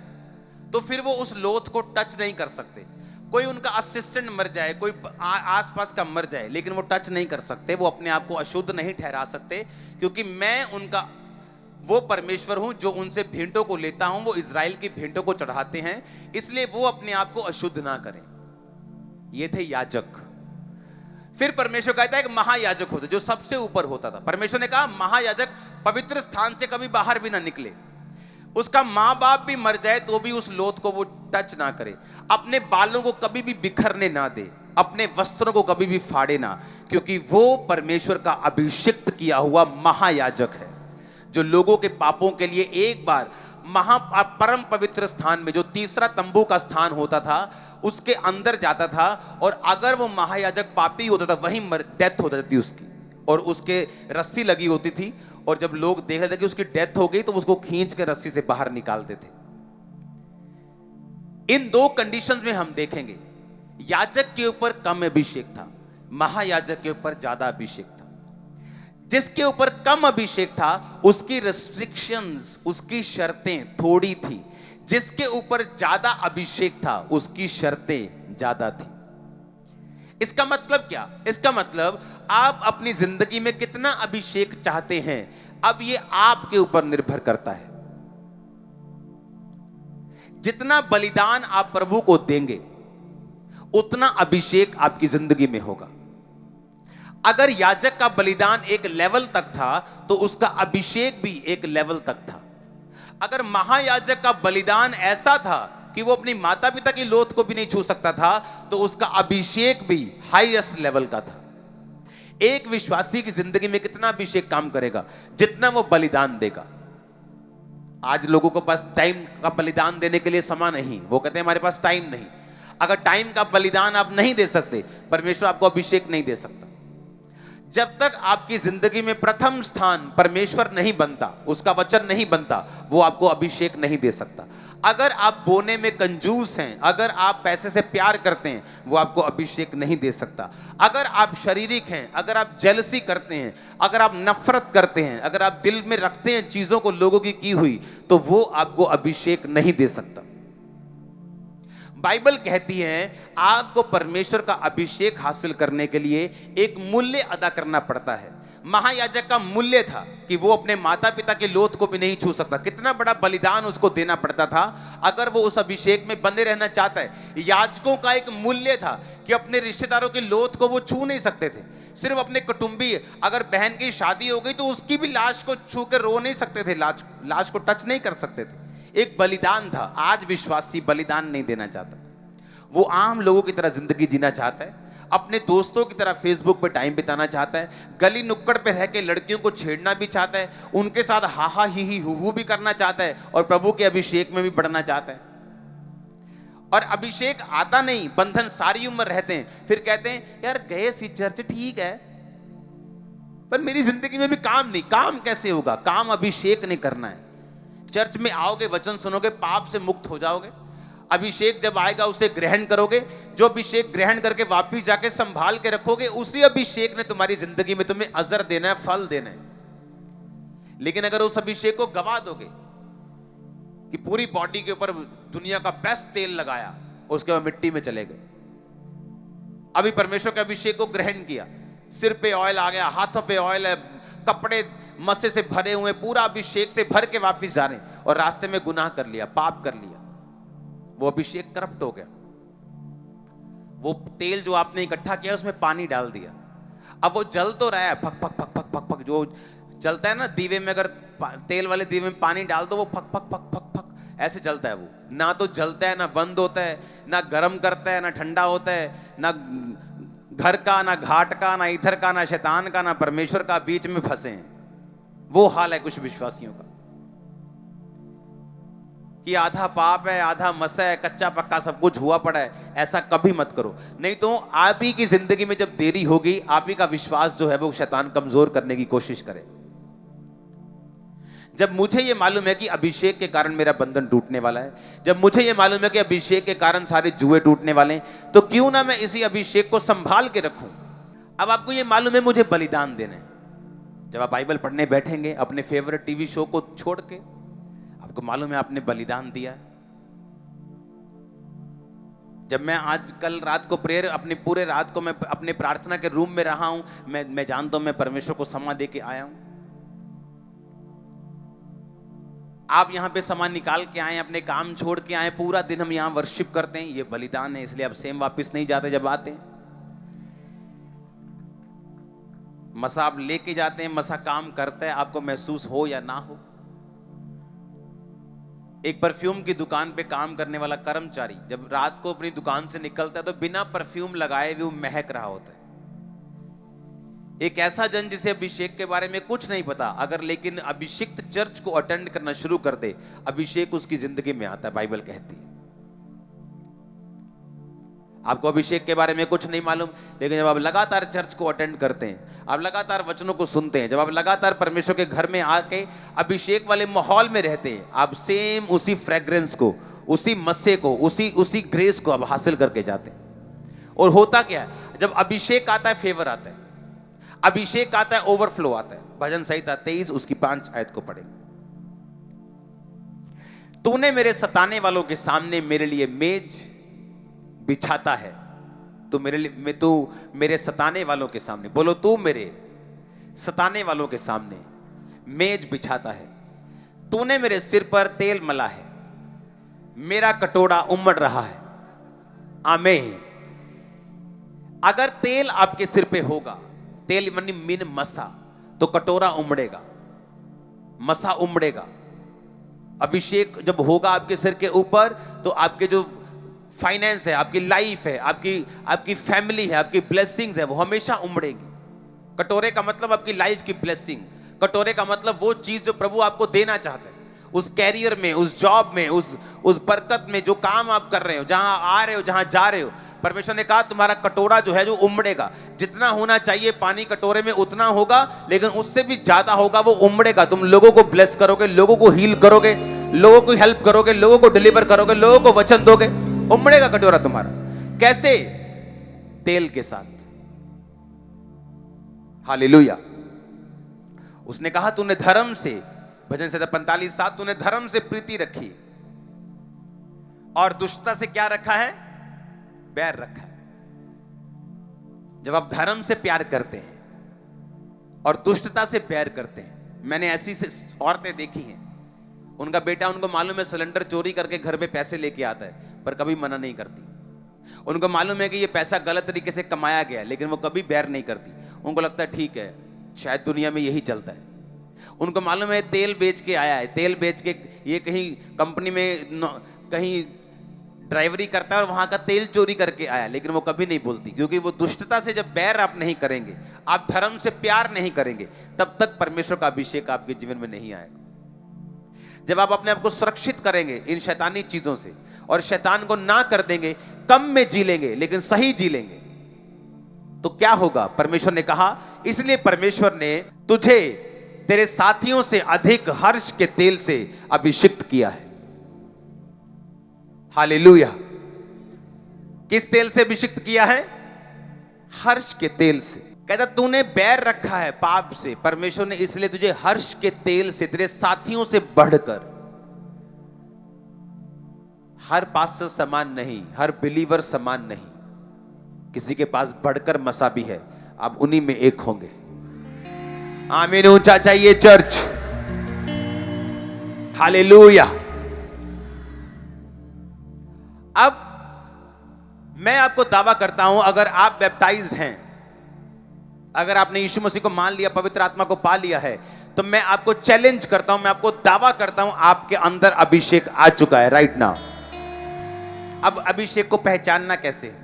तो फिर वो उस लोथ को टच नहीं कर सकते। कोई उनका असिस्टेंट मर जाए, कोई आसपास का मर जाए, लेकिन वो टच नहीं कर सकते, वो अपने आप को अशुद्ध नहीं ठहरा सकते, क्योंकि मैं उनका वो परमेश्वर हूं जो उनसे भेंटों को लेता हूं। वो इजराइल की भेंटों को चढ़ाते हैं, इसलिए वो अपने आप को अशुद्ध ना करें। ये थे याजक। फिर परमेश्वर कहता है कि महायाजक होता जो सबसे ऊपर होता था। परमेश्वर ने कहा महायाजक पवित्र स्थान से कभी बाहर भी ना निकले, उसका मां बाप भी मर जाए तो भी उस लोथ को वो टच ना करे, अपने बालों को कभी भी बिखरने ना दे, अपने वस्त्रों को कभी भी फाड़े ना, क्योंकि वो परमेश्वर का अभिषिक्त किया हुआ महायाजक है जो लोगों के पापों के लिए एक बार परम पवित्र स्थान में, जो तीसरा तंबू का स्थान होता था, उसके अंदर जाता था। और अगर वो महायाजक पापी होता था वहीं डेथ हो जाती उसकी, और उसके रस्सी लगी होती थी, और जब लोग देख रहे थे कि उसकी डेथ हो गई तो उसको खींच के रस्सी से बाहर निकालते थे। इन 2 कंडीशंस में हम देखेंगे याजक के ऊपर कम अभिषेक था, महायाजक के ऊपर ज्यादा अभिषेक था। जिसके ऊपर कम अभिषेक था उसकी रिस्ट्रिक्शंस, उसकी शर्तें थोड़ी थी। जिसके ऊपर ज्यादा अभिषेक था उसकी शर्तें ज्यादा थी। इसका मतलब क्या? इसका मतलब आप अपनी जिंदगी में कितना अभिषेक चाहते हैं, अब ये आपके ऊपर निर्भर करता है। जितना बलिदान आप प्रभु को देंगे उतना अभिषेक आपकी जिंदगी में होगा। अगर याजक का बलिदान एक लेवल तक था तो उसका अभिषेक भी एक लेवल तक था। अगर महायाजक का बलिदान ऐसा था कि वो अपनी माता पिता की लोथ को भी नहीं छू सकता था तो उसका अभिषेक भी हाईएस्ट लेवल का था। एक विश्वासी की जिंदगी में कितना अभिषेक काम करेगा? जितना वो बलिदान देगा। आज लोगों को पास टाइम का बलिदान देने के लिए समय नहीं, वो कहते हैं हमारे पास टाइम नहीं। अगर टाइम का बलिदान आप नहीं दे सकते, परमेश्वर आपको अभिषेक नहीं दे सकता। जब तक आपकी जिंदगी में प्रथम स्थान परमेश्वर नहीं बनता, उसका वचन नहीं बनता, वो आपको अभिषेक नहीं दे सकता। अगर आप बोने में कंजूस हैं, अगर आप पैसे से प्यार करते हैं, वो आपको अभिषेक नहीं दे सकता। अगर आप शारीरिक हैं, अगर आप जेलसी करते हैं, अगर आप नफरत करते हैं, अगर आप दिल में रखते हैं चीजों को लोगों की हुई, तो वो आपको अभिषेक नहीं दे सकता। बाइबल कहती है आपको परमेश्वर का अभिषेक हासिल करने के लिए एक मूल्य अदा करना पड़ता है। महायाजक का मूल्य था कि वो अपने माता पिता के लोथ को भी नहीं छू सकता। कितना बड़ा बलिदान उसको देना पड़ता था अगर वो उस अभिषेक में बंधे रहना चाहता है। याजकों का एक मूल्य था कि अपने रिश्तेदारों के लोथ को वो छू नहीं सकते थे। सिर्फ अपने कुटुंबी, अगर बहन की शादी हो गई तो उसकी भी लाश को छू कर रो नहीं सकते थे, लाश को टच नहीं कर सकते थे। एक बलिदान था। आज विश्वासी बलिदान नहीं देना चाहता, वो आम लोगों की तरह जिंदगी जीना चाहता है, अपने दोस्तों की तरह फेसबुक पे टाइम बिताना चाहता है, गली नुक्कड़ पे रह के लड़कियों को छेड़ना भी चाहता है, उनके साथ हाहा ही हु भी करना चाहता है और प्रभु के अभिषेक में भी बढ़ना चाहता है। और अभिषेक आता नहीं, बंधन सारी उम्र रहते हैं। फिर कहते हैं यार गए सी चर्च ठीक है, पर मेरी जिंदगी में भी काम नहीं। काम कैसे होगा? काम अभिषेक नहीं करना है। चर्च में आओगे, वचन सुनोगे, पाप से मुक्त हो जाओगे। अभिषेक जब आएगा उसे ग्रहण करोगे। जो अभिषेक ग्रहण करके वापिस जाके संभाल के रखोगे, उसी अभिषेक ने तुम्हारी जिंदगी में तुम्हें अजर देना है, फल देना है। लेकिन अगर उस अभिषेक को गवा दोगे कि पूरी बॉडी के ऊपर दुनिया का बेस्ट तेल लगाया, उसके बाद मिट्टी में चले गए। अभी परमेश्वर के अभिषेक को ग्रहण किया, सिर पे ऑयल आ गया, हाथों पे ऑयल है, कपड़े मस्से से भरे हुए, पूरा अभिषेक से भर के वापिस जा रहे हैं, और रास्ते में गुनाह कर लिया, पाप कर लिया, वो अभिषेक करप्ट हो गया। वो तेल जो आपने इकट्ठा किया उसमें पानी डाल दिया। अब वो जल तो रहा है, fuck fuck fuck fuck fuck fuck, जो चलता है ना दीवे में, अगर तेल वाले दीवे में पानी डाल दो वो fuck fuck fuck fuck fuck ऐसे चलता है। वो ना तो जलता है, ना बंद होता है, ना गर्म करता है, ना ठंडा होता है, ना घर का, ना घाट का, ना इधर का, ना शैतान का, ना परमेश्वर का, बीच में फंसे हैं। वो हाल है कुछ विश्वासियों का कि आधा पाप है, आधा मसा है, कच्चा पक्का सब कुछ हुआ पड़ा है। ऐसा कभी मत करो, नहीं तो आप ही की जिंदगी में जब देरी होगी, आप ही का विश्वास जो है वो शैतान कमजोर करने की कोशिश करे। जब मुझे ये मालूम है कि अभिषेक के कारण मेरा बंधन टूटने वाला है, जब मुझे ये मालूम है कि अभिषेक के कारण सारे जुए टूटने वाले हैं, तो क्यों ना मैं इसी अभिषेक को संभाल के रखूं। अब आपको ये मालूम है मुझे बलिदान देना है। जब आप बाइबल पढ़ने बैठेंगे अपने फेवरेट टीवी शो को छोड़ के, आपको मालूम है आपने बलिदान दिया है। जब मैं आज कल रात को प्रेयर, अपने पूरे रात को मैं अपने प्रार्थना के रूम में रहा हूं, मैं जानता हूं मैं परमेश्वर को समा दे के आया हूं। आप यहां पे समा निकाल के आए, अपने काम छोड़ के आए, पूरा दिन हम यहां वर्शिप करते हैं, ये बलिदान है। इसलिए आप सेम वापस नहीं जाते। जब आते हैं मसा आप लेके जाते हैं, मसा काम करता है, आपको महसूस हो या ना हो। एक परफ्यूम की दुकान पे काम करने वाला कर्मचारी जब रात को अपनी दुकान से निकलता है तो बिना परफ्यूम लगाए भी वो महक रहा होता है। एक ऐसा जन जिसे अभिषेक के बारे में कुछ नहीं पता, अगर लेकिन अभिषिक्त चर्च को अटेंड करना शुरू कर दे, अभिषेक उसकी जिंदगी में आता है। बाइबल कहती है आपको अभिषेक के बारे में कुछ नहीं मालूम, लेकिन जब आप लगातार चर्च को अटेंड करते हैं, आप लगातार वचनों को सुनते हैं, जब आप लगातार परमेश्वर के घर में आके अभिषेक वाले माहौल में रहते हैं, आप सेम उसी फ्रेग्रेंस को, उसी मस्से को, उसी ग्रेस को आप हासिल करके जाते हैं। और होता क्या है, जब अभिषेक आता है फेवर आता है, अभिषेक आता है ओवरफ्लो आता है। भजन संहिता 23 उसकी 5 आयत को पढ़ें। तूने मेरे सताने वालों के सामने मेरे लिए मेज बिछाता है। तू मेरे सताने वालों के सामने, बोलो तू मेरे सताने वालों के सामने मेज बिछाता है। तूने मेरे सिर पर तेल मला है, मेरा कटोरा उमड़ रहा है। आमीन। अगर तेल आपके सिर पे होगा, तेल मीन मसा, तो कटोरा उमड़ेगा, मसा उमड़ेगा। अभिषेक जब होगा आपके सिर के ऊपर, तो आपके जो फाइनेंस है, आपकी लाइफ है, आपकी फैमिली है, आपकी ब्लेसिंग्स है, वो हमेशा उमड़ेगी। कटोरे का मतलब आपकी लाइफ की ब्लेसिंग, कटोरे का मतलब वो चीज जो प्रभु आपको देना चाहते हैं, उस कैरियर में, उस जॉब में, उस बरकत में, जो काम आप कर रहे हो, जहां आ रहे हो, जहां जा रहे हो, परमेश्वर ने कहा तुम्हारा कटोरा जो है जो उमड़ेगा, जितना होना चाहिए पानी कटोरे में उतना होगा, लेकिन उससे भी ज्यादा होगा, वो उमड़ेगा। तुम लोगों को ब्लेस करोगे, लोगों को हील करोगे, लोगों को हेल्प करोगे, लोगों को डिलीवर करोगे, लोगों को वचन दोगे, उमड़ेगा कटोरा तुम्हारा। कैसे? तेल के साथ। हालेलुया। उसने कहा तूने धर्म से, भजन संहिता 45:7, तूने धर्म से प्रीति रखी और दुष्टता से क्या रखा है? बैर रखा है। जब आप धर्म से प्यार करते हैं और दुष्टता से बैर करते हैं, मैंने ऐसी औरतें देखी हैं, उनका बेटा उनको मालूम है सिलेंडर चोरी करके घर पे पैसे लेके आता है, पर कभी मना नहीं करती। उनको मालूम है कि ये पैसा गलत तरीके से कमाया गया, लेकिन वो कभी बैर नहीं करती। उनको लगता है ठीक है, शायद दुनिया में यही चलता है। उनको मालूम है तेल बेच के आया है, तेल बेच के ये कहीं कंपनी में कहीं ड्राइवरी करता है और वहां का तेल चोरी करके आया, लेकिन वो कभी नहीं बोलती, क्योंकि वो दुष्टता से जब बैर आप नहीं करेंगे, आप धर्म से प्यार नहीं करेंगे, तब तक परमेश्वर का अभिषेक आपके जीवन में नहीं आएगा। जब आप अपने आप को सुरक्षित करेंगे इन शैतानी चीजों से और शैतान को ना कर देंगे, कम में जी लेंगे लेकिन सही जी लेंगे, तो क्या होगा? परमेश्वर ने कहा, इसलिए परमेश्वर ने तुझे तेरे साथियों से अधिक हर्ष के तेल से अभिषिक्त किया है। हालेलुया। किस तेल से अभिषिक्त किया है? हर्ष के तेल से। कहता तूने बैर रखा है पाप से, परमेश्वर ने इसलिए तुझे हर्ष के तेल से, तेरे साथियों से बढ़कर। हर पास्टर समान नहीं, हर बिलीवर समान नहीं, किसी के पास बढ़कर मसा भी है, आप उन्हीं में एक होंगे। आमीन। ऊंचा चाहिए चर्च। हालेलुया। अब मैं आपको दावा करता हूं, अगर आप बैप्टाइज्ड हैं, अगर आपने यीशु मसीह को मान लिया, पवित्र आत्मा को पा लिया है, तो मैं आपको चैलेंज करता हूं, मैं आपको दावा करता हूं, आपके अंदर अभिषेक आ चुका है राइट नाउ। अब अभिषेक को पहचानना कैसे?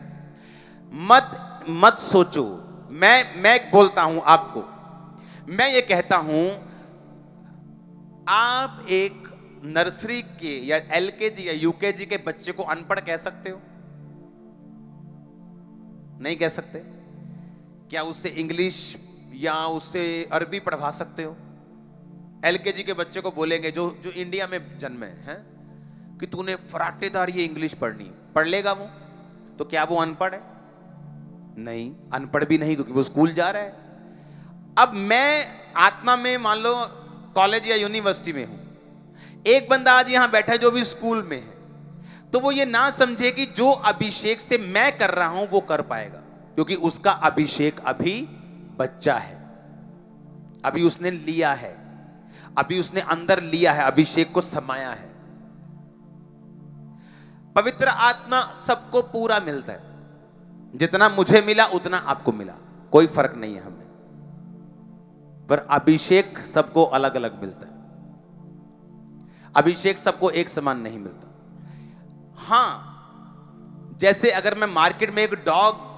मत सोचो। मैं बोलता हूं आपको, मैं ये कहता हूं, आप एक नर्सरी के या एलकेजी या यूकेजी के बच्चे को अनपढ़ कह सकते हो? नहीं कह सकते। क्या उससे इंग्लिश या उससे अरबी पढ़वा सकते हो? एलकेजी के बच्चे को बोलेंगे जो इंडिया में जन्मे हैं कि तूने फराटेदार ये इंग्लिश पढ़नी, पढ़ लेगा वो? तो क्या वो अनपढ़ है? नहीं, अनपढ़ भी नहीं, क्योंकि वो स्कूल जा रहा है। अब मैं आत्मा में मान लो कॉलेज या यूनिवर्सिटी में हूं, एक बंदा आज यहां बैठा है जो भी स्कूल में है, तो वो ये ना समझे कि जो अभिषेक से मैं कर रहा हूं वो कर पाएगा, क्योंकि उसका अभिषेक अभी बच्चा है, अभी उसने लिया है, अभी उसने अंदर लिया है, अभिषेक को समाया है। पवित्र आत्मा सबको पूरा मिलता है, जितना मुझे मिला उतना आपको मिला, कोई फर्क नहीं है हमें, पर अभिषेक सबको अलग अलग मिलता है। अभिषेक सबको एक समान नहीं मिलता। हां, जैसे अगर मैं मार्केट में एक डॉग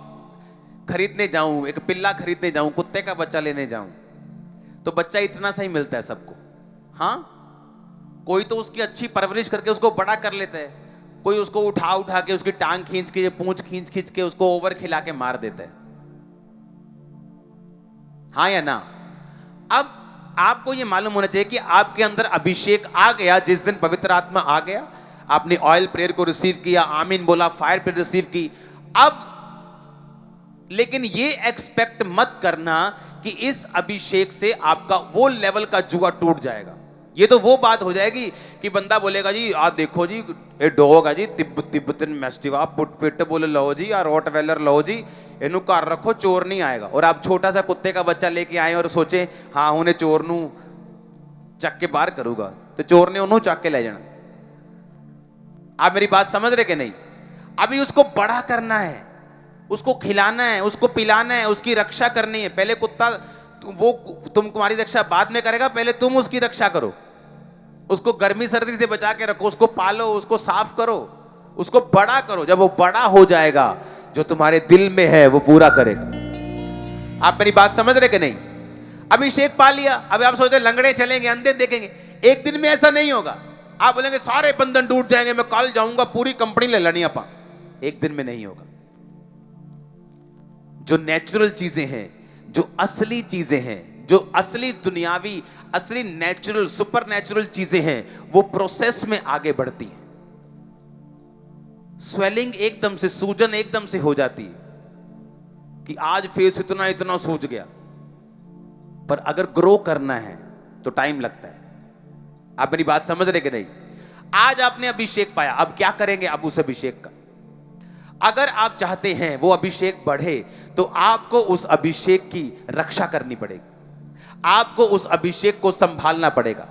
खरीदने जाऊं, एक पिल्ला खरीदने जाऊं, कुत्ते का बच्चा लेने जाऊं, तो बच्चा इतना सा ही मिलता है सबको। हां, कोई तो उसकी अच्छी परवरिश करके उसको बड़ा कर लेता है, कोई उसको उठा के उसकी टांग खींच के, पूंछ खींच के उसको ओवर खिला के मार देता है। हाँ या ना? अब आपको यह मालूम होना चाहिए कि आपके अंदर अभिषेक आ गया जिस दिन पवित्र आत्मा आ गया, आपने ऑयल प्रेयर को रिसीव किया, आमीन बोला, फायर प्रेयर रिसीव की। अब लेकिन ये एक्सपेक्ट मत करना कि इस अभिषेक से आपका वो लेवल का जुआ टूट जाएगा। ये तो वो बात हो जाएगी कि बंदा बोलेगा जी आ देखो जी ये डॉग है जी, तिब्बतन मैस्टिफ, आप पिट बोले लो जी, या रोटवेलर लो जी, इनू घर रखो, चोर नहीं आएगा। और आप छोटा सा कुत्ते का बच्चा लेके आए और सोचे हाँ उन्हें चोर नू चक के बाहर करूंगा, तो चोर ने उन्होंने चक के ले जाना। आप मेरी बात समझ रहे कि नहीं? अभी उसको बड़ा करना है, उसको खिलाना है, उसको पिलाना है, उसकी रक्षा करनी है। पहले कुत्ता वो तुम्हारी रक्षा बाद में करेगा, पहले तुम उसकी रक्षा करो, उसको गर्मी सर्दी से बचा के रखो, उसको पालो, उसको साफ करो, उसको बड़ा करो। जब वो बड़ा हो जाएगा, जो तुम्हारे दिल में है वो पूरा करेगा। आप मेरी बात समझ रहे कि नहीं? अभिषेक पा लिया, अब आप सोचते लंगड़े चलेंगे, अंधे देखेंगे, एक दिन में ऐसा नहीं होगा। आप बोलेंगे सारे बंधन टूट जाएंगे, मैं कल जाऊंगा पूरी कंपनी ले लेनी अपा, एक दिन में नहीं होगा। जो नेचुरल चीजें हैं, जो असली चीजें हैं, जो असली दुनियावी, असली नेचुरल सुपर नेचुरल चीजें हैं, वो प्रोसेस में आगे बढ़ती हैं। स्वेलिंग एकदम से, सूजन एकदम से हो जाती है कि आज फेस इतना इतना सूज गया, पर अगर ग्रो करना है तो टाइम लगता है। आप मेरी बात समझ रहे कि नहीं? आज आपने अभिषेक पाया, अब क्या करेंगे अब उस अभिषेक का? अगर आप चाहते हैं वो अभिषेक बढ़े तो आपको उस अभिषेक की रक्षा करनी पड़ेगी, आपको उस अभिषेक को संभालना पड़ेगा,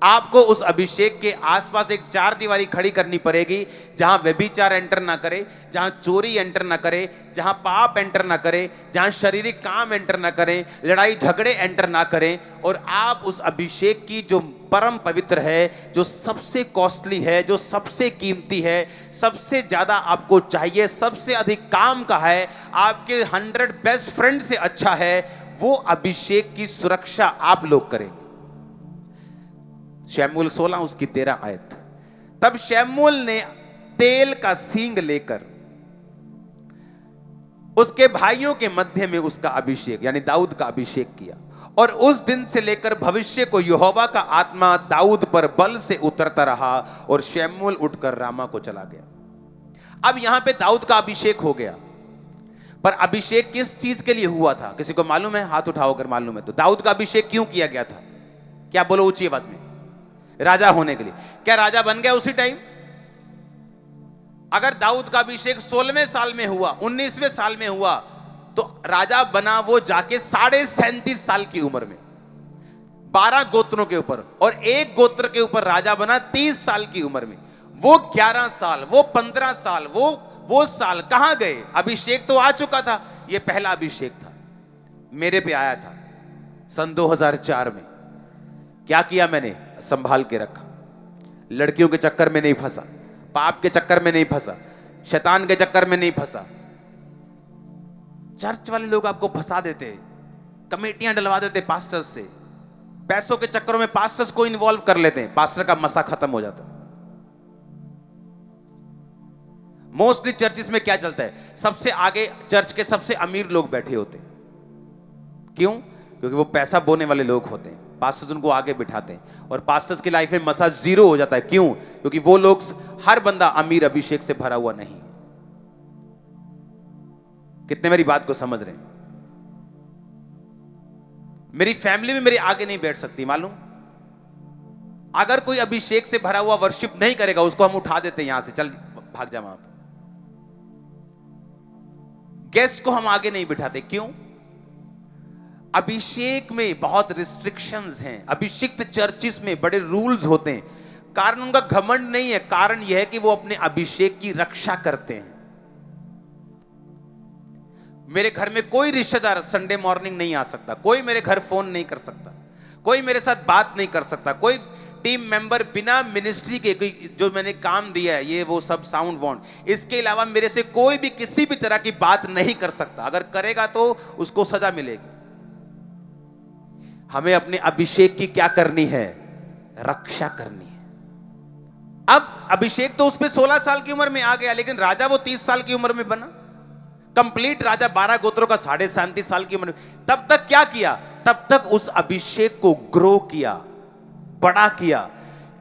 आपको उस अभिषेक के आसपास एक चार दीवारी खड़ी करनी पड़ेगी, जहां व्यभिचार एंटर ना करे, जहां चोरी एंटर ना करे, जहां पाप एंटर ना करे, जहां शारीरिक काम एंटर ना करें, लड़ाई झगड़े एंटर ना करें। और आप उस अभिषेक की जो परम पवित्र है, जो सबसे कॉस्टली है, जो सबसे कीमती है, सबसे ज्यादा आपको चाहिए, सबसे अधिक काम का है, आपके 100 बेस्ट फ्रेंड से अच्छा है, वो अभिषेक की सुरक्षा आप लोग करेंगे। शमूएल 16 उसकी 13 आयत। तब शमूएल ने तेल का सींग लेकर उसके भाइयों के मध्य में उसका अभिषेक यानी दाऊद का अभिषेक किया, और उस दिन से लेकर भविष्य को यहोवा का आत्मा दाऊद पर बल से उतरता रहा, और शमूएल उठकर रामा को चला गया। अब यहां पे दाऊद का अभिषेक हो गया, पर अभिषेक किस चीज के लिए हुआ था? किसी को मालूम है? हाथ उठाओ अगर मालूम है तो। दाऊद का अभिषेक क्यों किया गया था? क्या बोलो ऊंची आवाज में? राजा होने के लिए। क्या राजा बन गया उसी टाइम? अगर दाऊद का अभिषेक 16वें साल में हुआ, 19वें साल में हुआ, तो राजा बना वो जाके 37.5 साल की उम्र में, 12 गोत्रों के ऊपर, और एक गोत्र के ऊपर राजा बना 30 साल की उम्र में। वो 11 साल, वो 15 साल, वो साल कहां गए? अभिषेक तो आ चुका था। ये पहला अभिषेक था, मेरे पे आया था सन 2004 में। क्या किया मैंने? संभाल के रखा, लड़कियों के चक्कर में नहीं फंसा, पाप के चक्कर में नहीं फंसा, शैतान के चक्कर में नहीं फंसा। चर्च वाले लोग आपको फंसा देते, कमेटियां डलवा देते पास्टर्स से, पैसों के चक्करों में पास्टर्स को इन्वॉल्व कर लेते हैं, पास्टर का मसा खत्म हो जाता है। मोस्टली चर्चिस में क्या चलता है? सबसे आगे चर्च के सबसे अमीर लोग बैठे होते हैं। क्यों? क्योंकि वो पैसा बोने वाले लोग होते हैं, पास्टर्स उनको आगे बिठाते हैं, और पास्टर्स की लाइफ में मसा जीरो हो जाता है। क्यों? क्योंकि वो लोग, हर बंदा अमीर अभिषेक से भरा हुआ नहीं। कितने मेरी बात को समझ रहे हैं? मेरी फैमिली में मेरे आगे नहीं बैठ सकती, मालूम? अगर कोई अभिषेक से भरा हुआ वर्शिप नहीं करेगा, उसको हम उठा देते हैं यहां से, चल भाग जा वहां पर। गेस्ट को हम आगे नहीं बिठाते। क्यों? अभिषेक में बहुत रिस्ट्रिक्शंस हैं, अभिषिक्त चर्चिस में बड़े रूल्स होते हैं। कारण उनका घमंड नहीं है, कारण यह है कि वो अपने अभिषेक की रक्षा करते हैं। मेरे घर में कोई रिश्तेदार संडे मॉर्निंग नहीं आ सकता, कोई मेरे घर फोन नहीं कर सकता, कोई मेरे साथ बात नहीं कर सकता, कोई टीम मेंबर बिना मिनिस्ट्री के, जो मैंने काम दिया है, ये वो सब साउंड वाउंड, इसके अलावा मेरे से कोई भी किसी भी तरह की बात नहीं कर सकता। अगर करेगा तो उसको सजा मिलेगी। हमें अपने अभिषेक की क्या करनी है? रक्षा करनी है। अब अभिषेक तो उसमें 16 साल की उम्र में आ गया, लेकिन राजा वो 30 साल की उम्र में बना, कंप्लीट राजा, 12 गोत्रों का 37.5 साल की उम्र में। तब तक क्या किया? तब तक उस अभिषेक को ग्रो किया, बड़ा किया,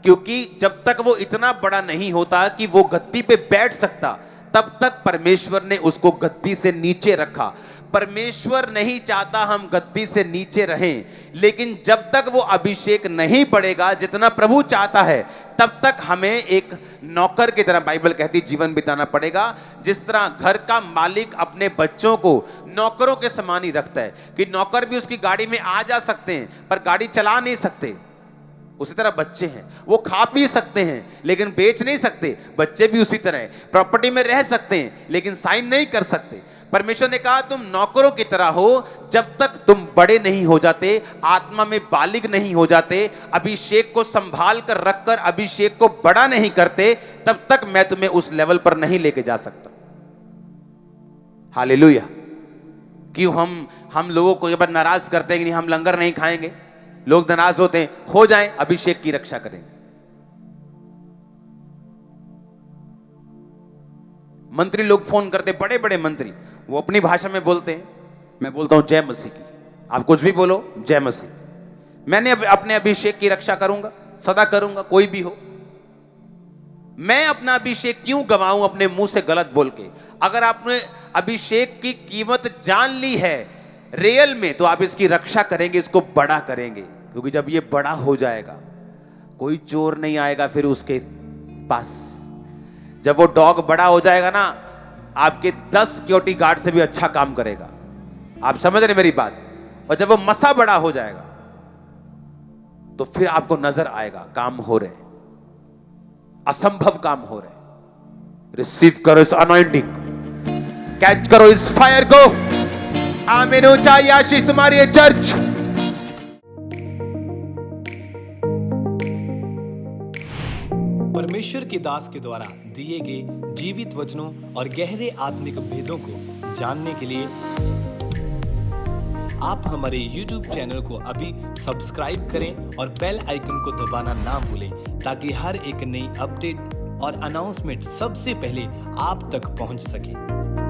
क्योंकि जब तक वो इतना बड़ा नहीं होता कि वो गद्दी पे बैठ सकता, तब तक परमेश्वर ने उसको गद्दी से नीचे रखा। परमेश्वर नहीं चाहता हम गद्दी से नीचे रहें, लेकिन जब तक वो अभिषेक नहीं बढ़ेगा जितना प्रभु चाहता है, तब तक हमें एक नौकर की तरह, बाइबल कहती, जीवन बिताना पड़ेगा। जिस तरह घर का मालिक अपने बच्चों को नौकरों के समान ही रखता है, कि नौकर भी उसकी गाड़ी में आ जा सकते हैं पर गाड़ी चला नहीं सकते, उसी तरह बच्चे हैं, वो खा पी सकते हैं लेकिन बेच नहीं सकते। बच्चे भी उसी तरह हैं, प्रॉपर्टी में रह सकते हैं लेकिन साइन नहीं कर सकते। परमेश्वर ने कहा तुम नौकरों की तरह हो, जब तक तुम बड़े नहीं हो जाते, आत्मा में बालिग नहीं हो जाते, अभिषेक को संभाल कर रखकर अभिषेक को बड़ा नहीं करते, तब तक मैं तुम्हें उस लेवल पर नहीं लेके जा सकता। हालेलुया। क्यों हम लोगों को जब नाराज करते हैं कि नहीं हम लंगर नहीं खाएंगे, लोग नाराज होते हैं, हो जाए, अभिषेक की रक्षा करेंगे। मंत्री लोग फोन करते, बड़े बड़े मंत्री, वो अपनी भाषा में बोलते हैं, मैं बोलता हूं जय मसीह की। आप कुछ भी बोलो, जय मसीह। मैंने अपने अभिषेक की रक्षा करूंगा, सदा करूंगा, कोई भी हो। मैं अपना अभिषेक क्यों गवाऊं अपने मुंह से गलत बोल के? अगर आपने अभिषेक की कीमत जान ली है रियल में, तो आप इसकी रक्षा करेंगे, इसको बड़ा करेंगे। क्योंकि जब ये बड़ा हो जाएगा, कोई चोर नहीं आएगा फिर उसके पास। जब वो डॉग बड़ा हो जाएगा ना, आपके 10 सिक्योरिटी गार्ड से भी अच्छा काम करेगा। आप समझ रहे मेरी बात? और जब वो मसा बड़ा हो जाएगा, तो फिर आपको नजर आएगा काम हो रहे, असंभव काम हो रहे। रिसीव करो इस अनॉइंटिंग को, कैच करो इस फायर को। आमीन। ऊंचाई आशीष तुम्हारी है चर्च। परमेश्वर के दास के द्वारा दिए गए जीवित वचनों और गहरे आत्मिक भेदों को जानने के लिए आप हमारे YouTube चैनल को अभी सब्सक्राइब करें और बेल आइकन को दबाना ना भूलें, ताकि हर एक नई अपडेट और अनाउंसमेंट सबसे पहले आप तक पहुंच सके।